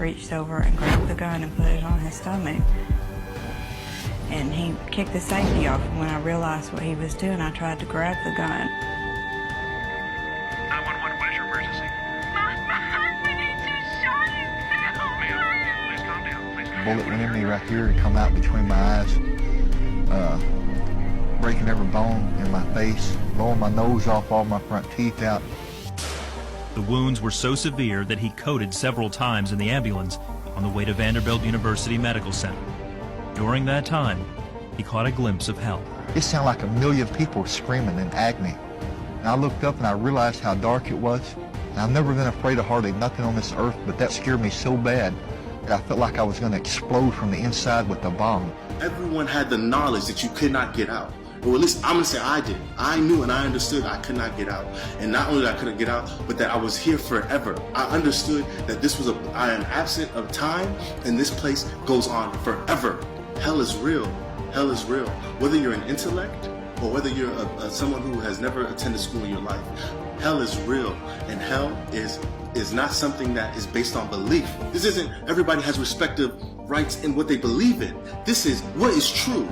reached over and grabbed the gun and put it on his stomach. And he kicked the safety off. And when I realized what he was doing, I tried to grab the gun. 911, what is your emergency? My husband, he just shot himself. Ma'am, please calm down. Please calm down. Bullet went in me right here and come out between my eyes, breaking every bone in my face, blowing my nose off, all my front teeth out. The wounds were so severe that he coded several times in the ambulance on the way to Vanderbilt University Medical Center. During that time, he caught a glimpse of hell. It sounded like a million people screaming in agony. And I looked up and I realized how dark it was. And I've never been afraid of hardly nothing on this earth, but that scared me so bad that I felt like I was going to explode from the inside with a bomb. Everyone had the knowledge that you could not get out. Or at least I'm going to say I did. I knew and I understood I could not get out. And not only that I couldn't get out, but that I was here forever. I understood that this was I am absent of time and this place goes on forever. Hell is real. Hell is real. Whether you're an intellect or whether you're someone who has never attended school in your life, hell is real. And hell is not something that is based on belief. This isn't everybody has respective rights in what they believe in. This is what is true.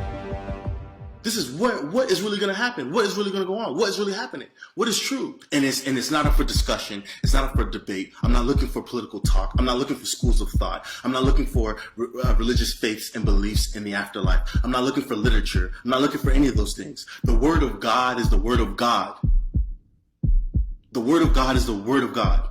This is what is really going to happen. What is really going to go on? What is really happening? What is true? And it's not up for discussion. It's not up for debate. I'm not looking for political talk. I'm not looking for schools of thought. I'm not looking for religious faiths and beliefs in the afterlife. I'm not looking for literature. I'm not looking for any of those things. The Word of God is the Word of God. The Word of God is the Word of God.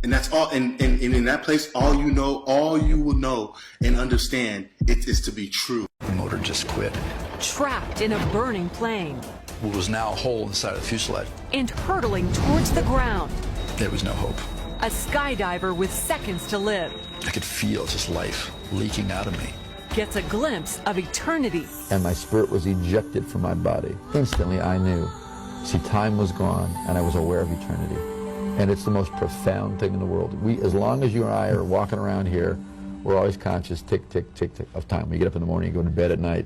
And that's all, and in that place, all you will know and understand it is to be true. The motor just quit. Trapped in a burning plane. What was now a hole inside of the fuselage. And hurtling towards the ground. There was no hope. A skydiver with seconds to live. I could feel just life leaking out of me. Gets a glimpse of eternity. And my spirit was ejected from my body. Instantly I knew. See, time was gone and I was aware of eternity. And it's the most profound thing in the world. As long as you and I are walking around here, we're always conscious, tick, tick, tick, tick, of time. We get up in the morning, you go to bed at night.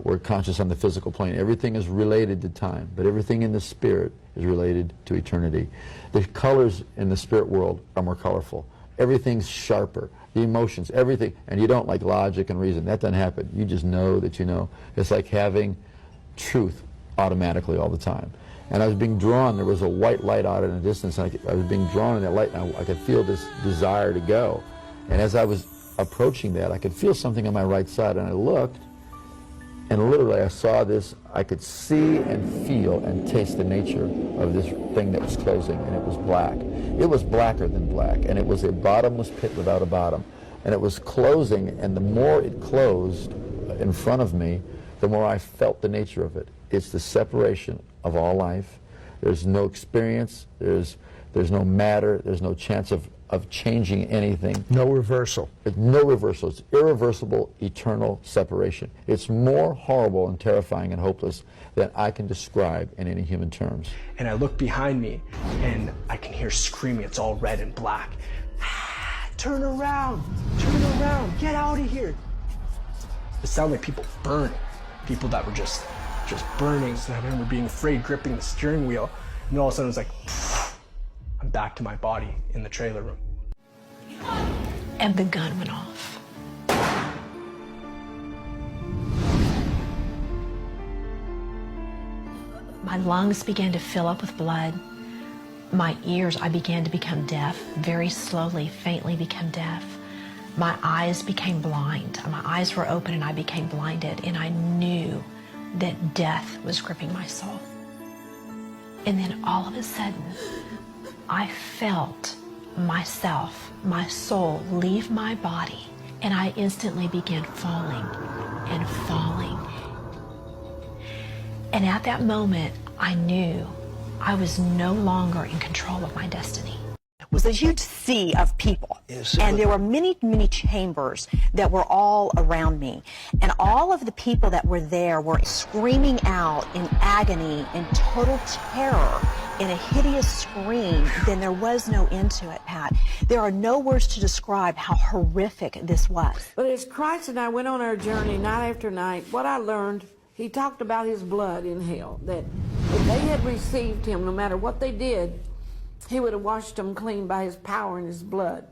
We're conscious on the physical plane. Everything is related to time, but everything in the spirit is related to eternity. The colors in the spirit world are more colorful. Everything's sharper. The emotions, everything. And you don't like logic and reason. That doesn't happen. You just know that you know. It's like having truth automatically all the time. And I was being drawn. There was a white light out in the distance. And I was being drawn in that light, and I could feel this desire to go. And as I was approaching that, I could feel something on my right side, and I looked, and literally I saw this. I could see and feel and taste the nature of this thing that was closing, and it was black. It was blacker than black, and it was a bottomless pit without a bottom. And it was closing, and the more it closed in front of me, the more I felt the nature of it. It's the separation of all life. There's no experience, there's no matter, there's no chance of changing anything. No reversal. It's no reversal. It's irreversible, eternal separation. It's more horrible and terrifying and hopeless than I can describe in any human terms. And I look behind me, and I can hear screaming. It's all red and black. Turn around, get out of here. It sounded like people burning. People that were just burning. So I remember being afraid, gripping the steering wheel, and all of a sudden it was like, I'm back to my body in the trailer room. And the gun went off. My lungs began to fill up with blood. My ears, I began to become deaf, very slowly, faintly become deaf. My eyes became blind. My eyes were open and I became blinded, and I knew that death was gripping my soul. And then all of a sudden, I felt myself, my soul, leave my body, and I instantly began falling and falling. And at that moment, I knew I was no longer in control of my destiny. Was a huge sea of people, and there were many, many chambers that were all around me, and all of the people that were there were screaming out in agony, in total terror, in a hideous scream. Then there was no end to it, Pat. There are no words to describe how horrific this was. But as Christ and I went on our journey night after night, what I learned, he talked about his blood in hell, that if they had received him, no matter what they did, He would have washed them clean by his power and his blood.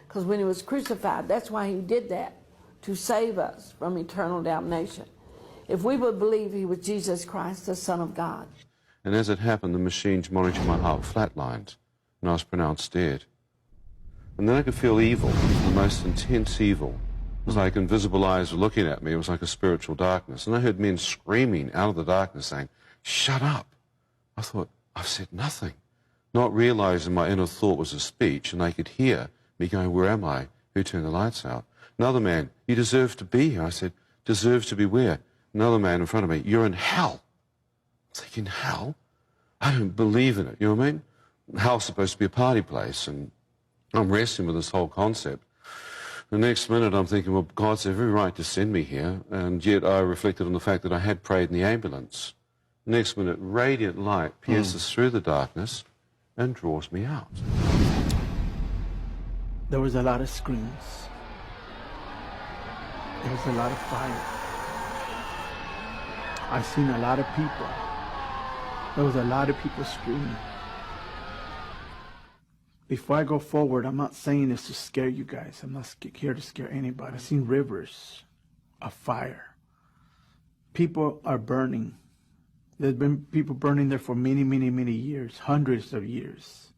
Because when he was crucified, that's why he did that, to save us from eternal damnation. If we would believe he was Jesus Christ, the Son of God. And as it happened, the machines monitoring my heart flatlined, and I was pronounced dead. And then I could feel evil, the most intense evil. It was like invisible eyes were looking at me. It was like a spiritual darkness. And I heard men screaming out of the darkness saying, "Shut up." I thought, I've said nothing. Not realizing my inner thought was a speech, and they could hear me going, "Where am I? Who turned the lights out?" Another man, "You deserve to be here." I said, "Deserve to be where?" Another man in front of me, "You're in hell." I'm thinking, hell? I don't believe in it, you know what I mean? Hell's supposed to be a party place, and I'm wrestling with this whole concept. The next minute I'm thinking, well, God's every right to send me here, and yet I reflected on the fact that I had prayed in the ambulance. The next minute, radiant light pierces through the darkness and draws me out. There was a lot of screams. There was a lot of fire. I seen a lot of people. There was a lot of people screaming. Before I go forward, I'm not saying this to scare you guys. I'm not here to scare anybody. I've seen rivers of fire. People are burning. There's been people burning there for many, many, many years, hundreds of years.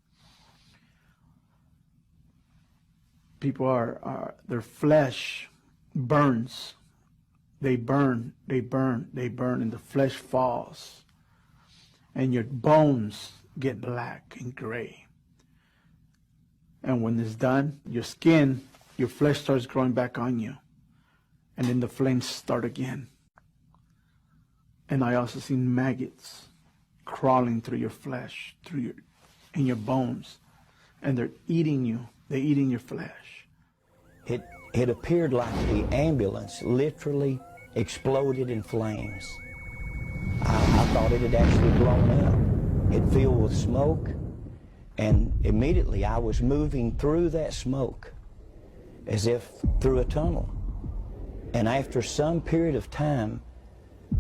People their flesh burns. They burn, they burn, they burn, and the flesh falls. And your bones get black and gray. And when it's done, your skin, your flesh starts growing back on you. And then the flames start again. And I also seen maggots crawling through your flesh, in your bones. And they're eating you. They're eating your flesh. It appeared like the ambulance literally exploded in flames. I thought it had actually blown up. It filled with smoke, and immediately I was moving through that smoke as if through a tunnel. And after some period of time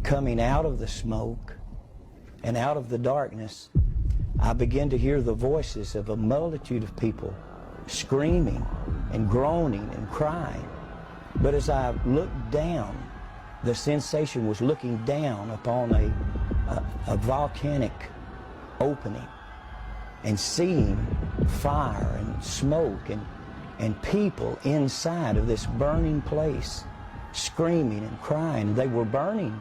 coming out of the smoke and out of the darkness, I began to hear the voices of a multitude of people screaming and groaning and crying. But as I looked down, the sensation was looking down upon a volcanic opening and seeing fire and smoke and people inside of this burning place screaming and crying. They were burning,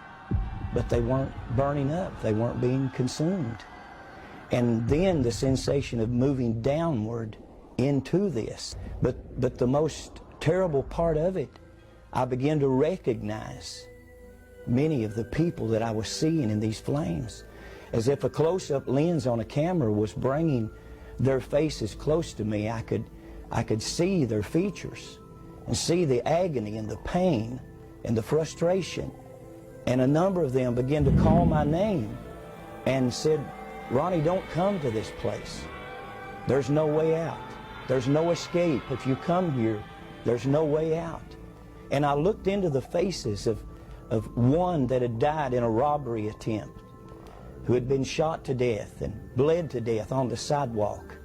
but they weren't burning up. They weren't being consumed. And then the sensation of moving downward into this. But the most terrible part of it, I began to recognize many of the people that I was seeing in these flames, as if a close-up lens on a camera was bringing their faces close to me. I could see their features and see the agony and the pain and the frustration. And a number of them began to call my name and said, "Ronnie, don't come to this place. There's no way out. There's no escape. If you come here, there's no way out." And I looked into the faces of one that had died in a robbery attempt, who had been shot to death and bled to death on the sidewalk.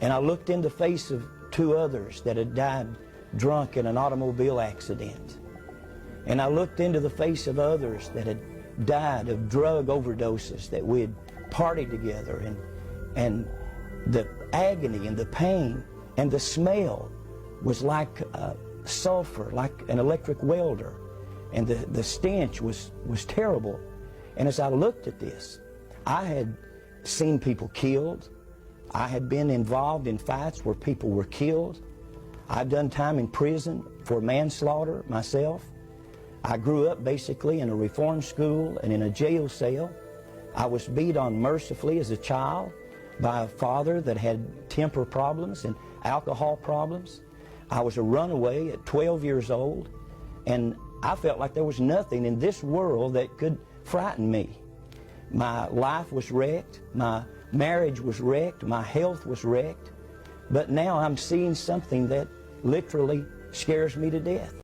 And I looked in the face of two others that had died drunk in an automobile accident. And I looked into the face of others that had died of drug overdoses that we had partied together. And the agony and the pain and the smell was like sulfur, like an electric welder. And the stench was terrible. And as I looked at this, I had seen people killed. I had been involved in fights where people were killed. I've done time in prison for manslaughter myself. I grew up basically in a reform school and in a jail cell. I was beat on mercifully as a child by a father that had temper problems and alcohol problems. I was a runaway at 12 years old, and I felt like there was nothing in this world that could frighten me. My life was wrecked, my marriage was wrecked, my health was wrecked, but now I'm seeing something that literally scares me to death.